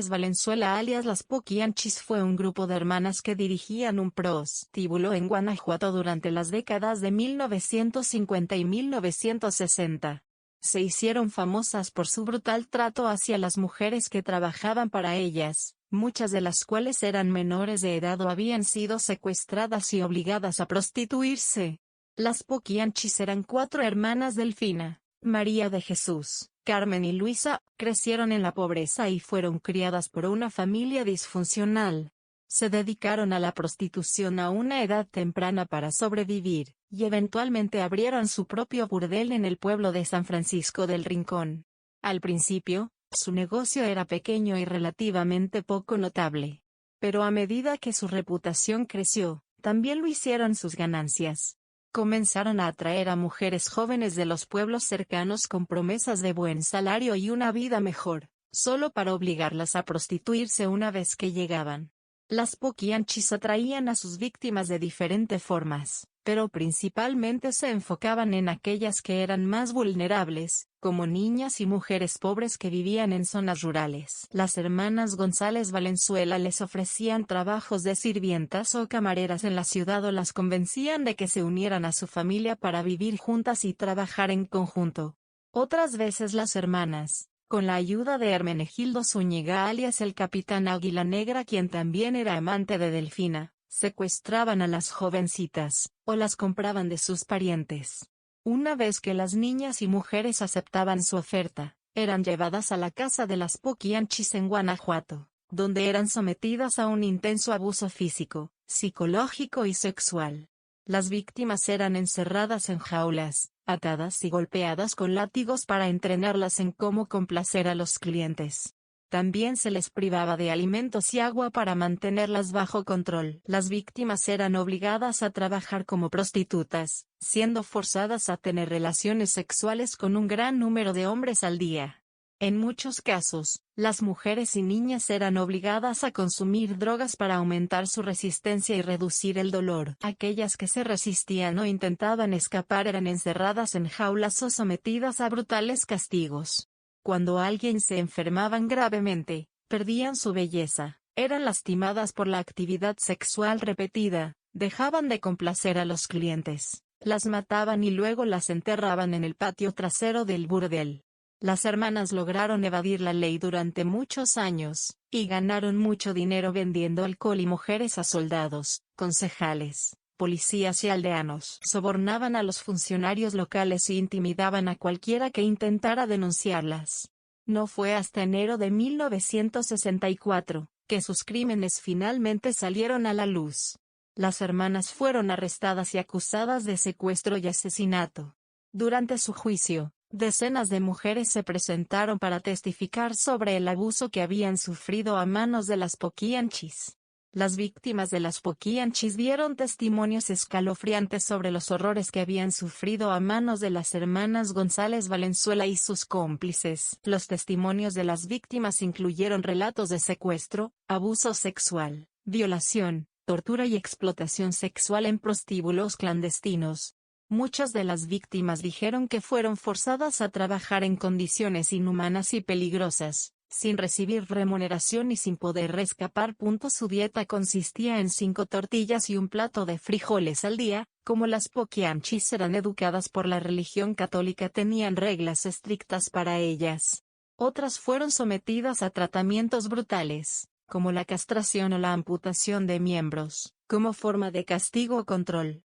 Valenzuela alias Las Poquianchis fue un grupo de hermanas que dirigían un prostíbulo en Guanajuato durante las décadas de 1950 y 1960. Se hicieron famosas por su brutal trato hacia las mujeres que trabajaban para ellas, muchas de las cuales eran menores de edad o habían sido secuestradas y obligadas a prostituirse. Las Poquianchis eran 4 hermanas: Delfina, María de Jesús, Carmen y Luisa. Crecieron en la pobreza y fueron criadas por una familia disfuncional. Se dedicaron a la prostitución a una edad temprana para sobrevivir, y eventualmente abrieron su propio burdel en el pueblo de San Francisco del Rincón. Al principio, su negocio era pequeño y relativamente poco notable. Pero a medida que su reputación creció, también lo hicieron sus ganancias. Comenzaron a atraer a mujeres jóvenes de los pueblos cercanos con promesas de buen salario y una vida mejor, solo para obligarlas a prostituirse una vez que llegaban. Las Poquianchis atraían a sus víctimas de diferentes formas, pero principalmente se enfocaban en aquellas que eran más vulnerables, como niñas y mujeres pobres que vivían en zonas rurales. Las hermanas González Valenzuela les ofrecían trabajos de sirvientas o camareras en la ciudad o las convencían de que se unieran a su familia para vivir juntas y trabajar en conjunto. Otras veces las hermanas, con la ayuda de Hermenegildo Zúñiga alias el Capitán Águila Negra, quien también era amante de Delfina, secuestraban a las jovencitas, o las compraban de sus parientes. Una vez que las niñas y mujeres aceptaban su oferta, eran llevadas a la casa de las Poquianchis en Guanajuato, donde eran sometidas a un intenso abuso físico, psicológico y sexual. Las víctimas eran encerradas en jaulas, atadas y golpeadas con látigos para entrenarlas en cómo complacer a los clientes. También se les privaba de alimentos y agua para mantenerlas bajo control. Las víctimas eran obligadas a trabajar como prostitutas, siendo forzadas a tener relaciones sexuales con un gran número de hombres al día. En muchos casos, las mujeres y niñas eran obligadas a consumir drogas para aumentar su resistencia y reducir el dolor. Aquellas que se resistían o intentaban escapar eran encerradas en jaulas o sometidas a brutales castigos. Cuando alguien se enfermaban gravemente, perdían su belleza, eran lastimadas por la actividad sexual repetida, dejaban de complacer a los clientes, las mataban y luego las enterraban en el patio trasero del burdel. Las hermanas lograron evadir la ley durante muchos años, y ganaron mucho dinero vendiendo alcohol y mujeres a soldados, concejales, policías y aldeanos. Sobornaban a los funcionarios locales e intimidaban a cualquiera que intentara denunciarlas. No fue hasta enero de 1964, que sus crímenes finalmente salieron a la luz. Las hermanas fueron arrestadas y acusadas de secuestro y asesinato. Durante su juicio, decenas de mujeres se presentaron para testificar sobre el abuso que habían sufrido a manos de las Poquianchis. Las víctimas de las Poquianchis dieron testimonios escalofriantes sobre los horrores que habían sufrido a manos de las hermanas González Valenzuela y sus cómplices. Los testimonios de las víctimas incluyeron relatos de secuestro, abuso sexual, violación, tortura y explotación sexual en prostíbulos clandestinos. Muchas de las víctimas dijeron que fueron forzadas a trabajar en condiciones inhumanas y peligrosas, sin recibir remuneración y sin poder escapar. Su dieta consistía en 5 tortillas y un plato de frijoles al día. Como las Poquianchis eran educadas por la religión católica, tenían reglas estrictas para ellas. Otras fueron sometidas a tratamientos brutales, como la castración o la amputación de miembros, como forma de castigo o control.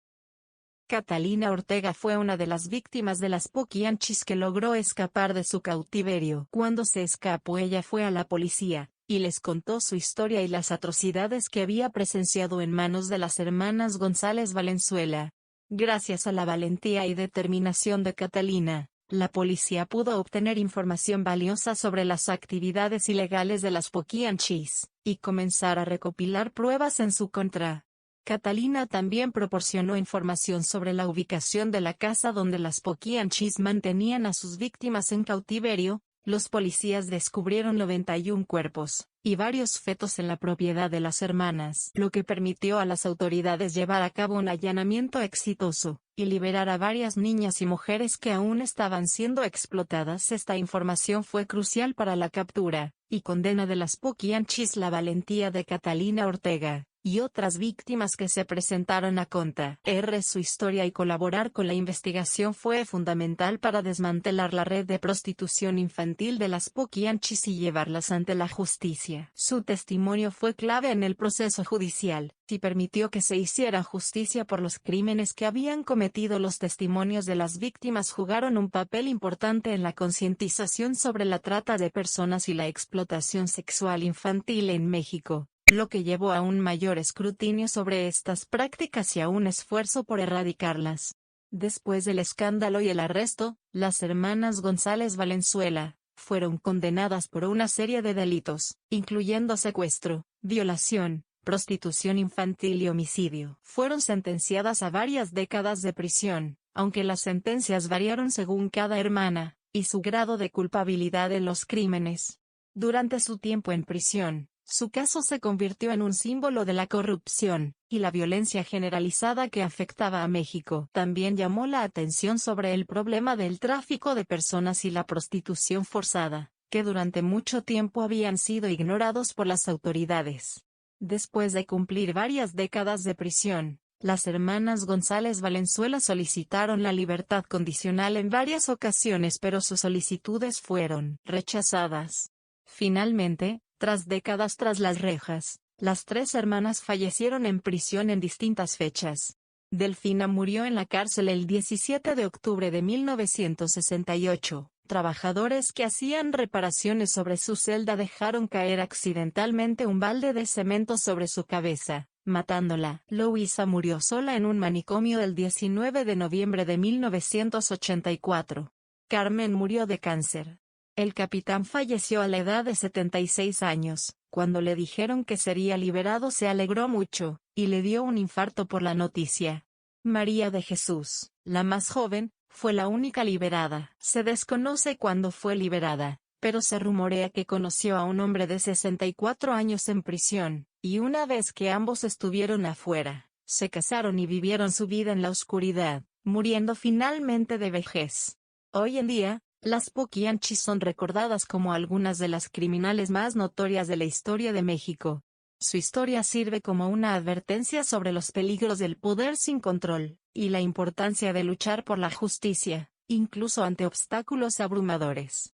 Catalina Ortega fue una de las víctimas de las Poquianchis que logró escapar de su cautiverio. Cuando se escapó, ella fue a la policía, y les contó su historia y las atrocidades que había presenciado en manos de las hermanas González Valenzuela. Gracias a la valentía y determinación de Catalina, la policía pudo obtener información valiosa sobre las actividades ilegales de las Poquianchis, y comenzar a recopilar pruebas en su contra. Catalina también proporcionó información sobre la ubicación de la casa donde las Poquianchis mantenían a sus víctimas en cautiverio. Los policías descubrieron 91 cuerpos, y varios fetos en la propiedad de las hermanas, lo que permitió a las autoridades llevar a cabo un allanamiento exitoso, y liberar a varias niñas y mujeres que aún estaban siendo explotadas. Esta información fue crucial para la captura y condena de las Poquianchis. La valentía de Catalina Ortega y otras víctimas que se presentaron a contar su historia y colaborar con la investigación fue fundamental para desmantelar la red de prostitución infantil de las Poquianchis y llevarlas ante la justicia. Su testimonio fue clave en el proceso judicial y permitió que se hiciera justicia por los crímenes que habían cometido. Los testimonios de las víctimas jugaron un papel importante en la concientización sobre la trata de personas y la explotación sexual infantil en México, lo que llevó a un mayor escrutinio sobre estas prácticas y a un esfuerzo por erradicarlas. Después del escándalo y el arresto, las hermanas González Valenzuela fueron condenadas por una serie de delitos, incluyendo secuestro, violación, prostitución infantil y homicidio. Fueron sentenciadas a varias décadas de prisión, aunque las sentencias variaron según cada hermana y su grado de culpabilidad en los crímenes. Durante su tiempo en prisión, su caso se convirtió en un símbolo de la corrupción y la violencia generalizada que afectaba a México. También llamó la atención sobre el problema del tráfico de personas y la prostitución forzada, que durante mucho tiempo habían sido ignorados por las autoridades. Después de cumplir varias décadas de prisión, las hermanas González Valenzuela solicitaron la libertad condicional en varias ocasiones, pero sus solicitudes fueron rechazadas. Finalmente, tras décadas tras las rejas, las tres hermanas fallecieron en prisión en distintas fechas. Delfina murió en la cárcel el 17 de octubre de 1968. Trabajadores que hacían reparaciones sobre su celda dejaron caer accidentalmente un balde de cemento sobre su cabeza, matándola. Louisa murió sola en un manicomio el 19 de noviembre de 1984. Carmen murió de cáncer. El capitán falleció a la edad de 76 años. Cuando le dijeron que sería liberado se alegró mucho, y le dio un infarto por la noticia. María de Jesús, la más joven, fue la única liberada. Se desconoce cuándo fue liberada, pero se rumorea que conoció a un hombre de 64 años en prisión, y una vez que ambos estuvieron afuera, se casaron y vivieron su vida en la oscuridad, muriendo finalmente de vejez. Hoy en día, las Poquianchis son recordadas como algunas de las criminales más notorias de la historia de México. Su historia sirve como una advertencia sobre los peligros del poder sin control, y la importancia de luchar por la justicia, incluso ante obstáculos abrumadores.